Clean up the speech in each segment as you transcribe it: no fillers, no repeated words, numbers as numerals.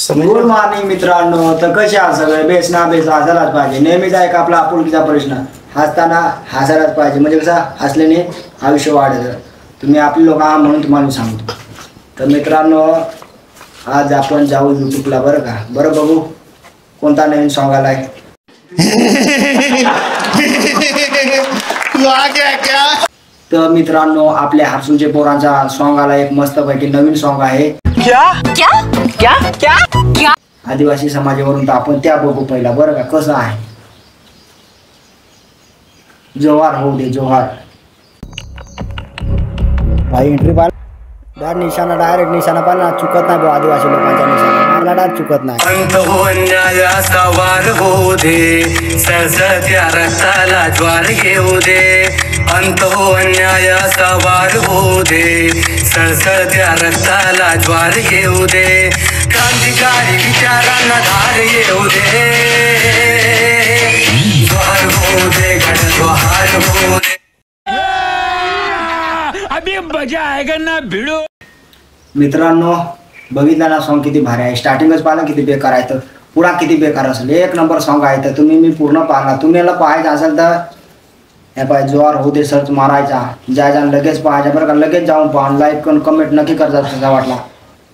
Good morning मित्रांनो. तर कसे आहात सगळे? बेस ना बेस हसायलाच पाहिजे. नेहमीचा एक आपला आपुलकीचा प्रश्न, हसताना हसायलाच पाहिजे. म्हणजे कसं हसल्याने आयुष्य वाढतं. तुम्ही आपले लोक आहात म्हणून तुम्हाला सांगतो. तर मित्रांनो, आज आपण जाऊ यूट्यूबला बरं का. बरं बघू कोणता नवीन सॉन्ग आलाय. तर मित्रांनो, आपल्या हर्सूलचे पोरांचा सॉन्ग आला, एक मस्त पैकी नवीन सॉन्ग आहे. क्या क्या क्या क्या क्या आदिवासी समाजावरून. तर आपण त्या बघू पहिला बरं का कसं आहे. जोहार होऊ दे जोहार. भाई एंट्री पाल डार निशाणा, डायरेक्ट निशाणा पाला चुकत नाही. आदिवासी लोकांचा निशाणा मारला डार चुकत नाही. अंत हो अन्यायाचा वार होऊ दे, सळसळत्या रक्ताला ज्वार घेऊ दे. अंत हो अन्यायाचा वार होऊ दे, सळसळत्या रक्ताला ज्वार घेऊ दे. क्रांतिकारी विचारांना धार येऊ दे. ज्वार होऊ दे गण ज्वार होऊ दे. अभी मजा आएगा ना भिड़ो. मित्रांनो, बघितला ना सॉन्ग किती भारी आहे. स्टार्टिंगच पाहिलं किती बेकार आहे, तर पुढा किती बेकार असेल. एक नंबर सॉन्ग आहे. तर तुम्ही मी पूर्ण पाहणार. तुम्ही याला पाहायचं असेल तर हे पाहिजे जोहार होऊ दे सर्च मारायचा, जायचा लगेच पाहायचा बरं का. लगेच जाऊन पाहा, लाईक करून कमेंट नक्की करता कसा वाटला.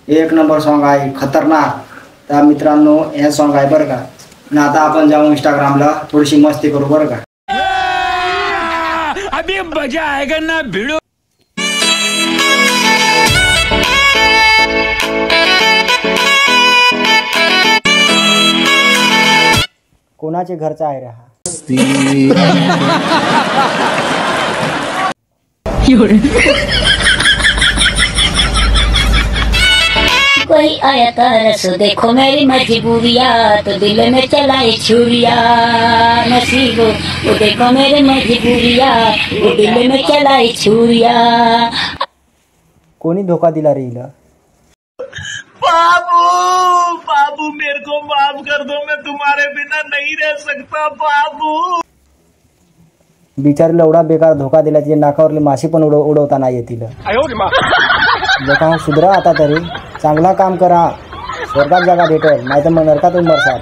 एक नंबर सॉन्ग आहे, खतरनाक. तर मित्रांनो हे सॉन्ग आहे बरं का. ना आता आपण जाऊ इंस्टाग्रामला थोडीशी मस्ती करू बरं का. अभी मजा आएगा ना भिड़ो. कोणाचे घरचा आहे रे हा. कोई आया तरस देखो मेरी मजबूरिया, तो दिल में चलाई छुरिया. नसीबो वो देखो मेरी मजबूरिया, वो दिल में चलाई छुरिया. कोणी धोका दिला रे हिला. बाबू बाबू मेरे को माफ कर दो, मैं तुम्हारे बिना नहीं रह सकता बाबू. बिचारीला एवढा बेकार धोका दिला, तिच्या नाकावरली माशी पण उडवता नाही येतील. लोकांना सुधरा आता तरी, चांगला काम करा, स्वर्गात जागा भेटेल, नाही तर मग नरकात उमरसाल.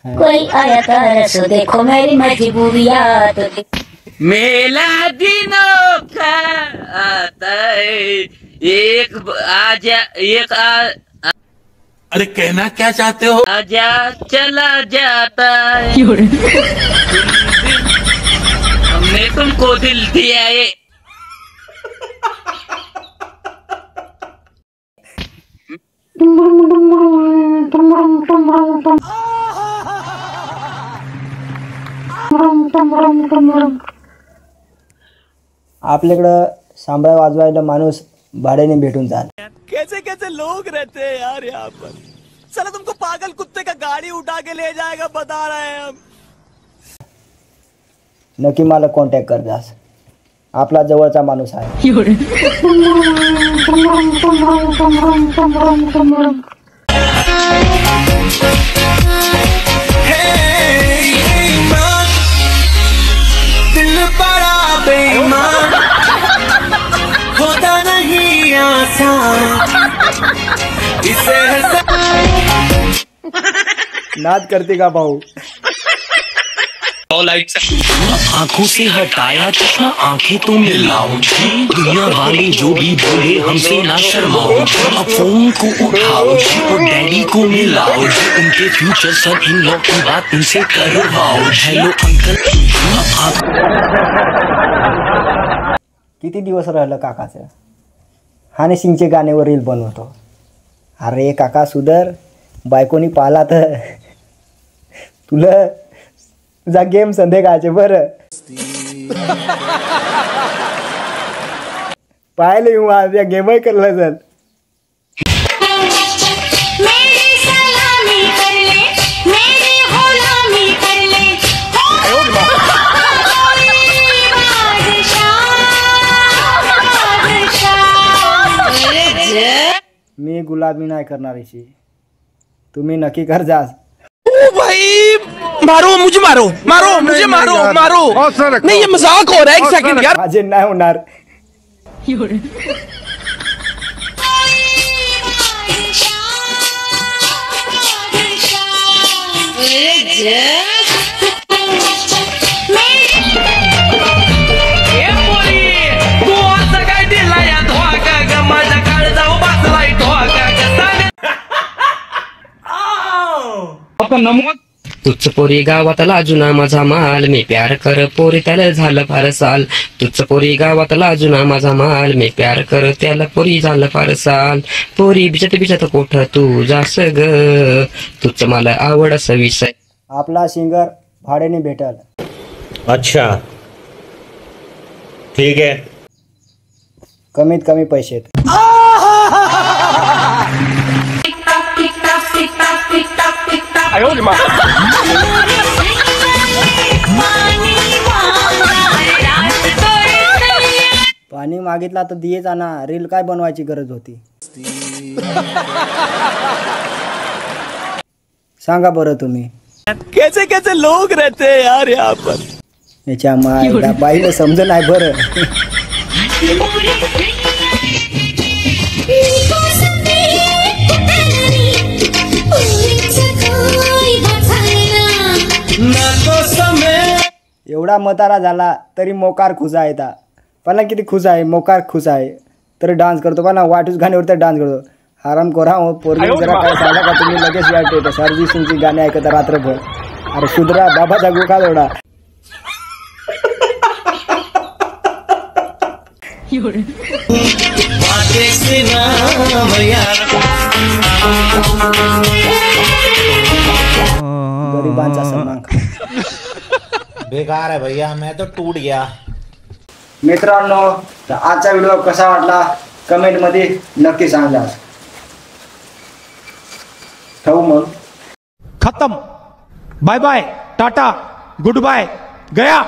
कोई आया तरस देखो मेरी मजबूरिया, तो मेला दिनों का आता है, एक आजा एक अरे कहना क्या चाहते हो? आजा चला जाता है. हमने तुमको दिल दिया है. आपल्याकडं सांभाळ वाजवायला माणूस भाड्याने भेटून जाल. कैसे कैसे लोग रहते हैं यार यहाँ पर. चलो तुमको पागल कुत्ते का गाड़ी उठा के ले जाएगा बता रहे हैं हम. नक्की मला कॉन्टॅक्ट कर जास, आपला जवळचा माणूस आहे. दिल बड़ा बेईमान होता नहीं आसान, इसे नाद करते का भाऊ. आंखों से हटाया चश्मा, आंखें तो मिलाओ जी. दुनिया वाले जो भी बोले हमसे ना शर्माओ जी. अब फोन को उठाओ जी और डैडी को मिलाओ जी. उनके फ्यूचर सन इन लॉ की बात उनसे करवाओ. Hello uncle. किती दिवस राहिलं काकाचं. हाने सिंगचे गाण्यावर रील बनवतो. अरे काका सुधर, बायकोनी पाला तर तुला तुझा गेम संध्याकाळचे बरं पाहिले येऊ आज या गेमही करला चल. मी गुलाबी नाही करणार याची, तुम्ही नक्की कर जास. भाई मारो मुझे, मारो मारो मुझे, मारो मारो. नहीं ये मजाक हो रहा है. एक सेकंड यार. माझे नाही होणार. ए पोरी, तू असं काय दिला या धोका ग, माझ्या काळ जाऊ बसलाय धोका ग, सांग. तुझ पोरी गावात लाजुना माझा माल, मी प्यार कर पोरी त्याला झालं फार साल. तुझ पोरी गावात लाजुना माझा माल, मी प्यार कर त्याला पोरी झालं फार साल. पोरी बिचत बिचत कोठ तू जास ग, तुझ मला आवड असं विषय. आपला सिंगर भाड्याने भेटल. अच्छा ठीक है. कमीत कमी पैसे. पाणी मागितला तर दिये ना. रील काय बनवायची गरज होती. सांगा बरं तुम्ही. कैसे कैसे लोग रहते हैं यार यहाँ पर. याच्या मायला बाईला समज नाही बरं. एवढा मतारा झाला तरी मोकार खुश आहे. पण किती खुश आहे. मोकार खुश आहे तरी डान्स करतो. पण वाटूच गाण्यावर तर डान्स करतो. आराम करा हो पोरगी. जरा काय सांगा का तुम्ही लगेच या टेटस अर्जित सिंगची गाणी ऐकता रात्रभर. अरे सुधरा बाबाचा गोका जोडा. गरिबांचा सन्मान. बेकार है भैया, मैं तो टूट गया. मित्रांनो आजचा व्हिडिओ कसा वाटला कमेंट मध्ये नक्की सांगा. ठेवू मग. खत्म. Bye bye tata good bye गया.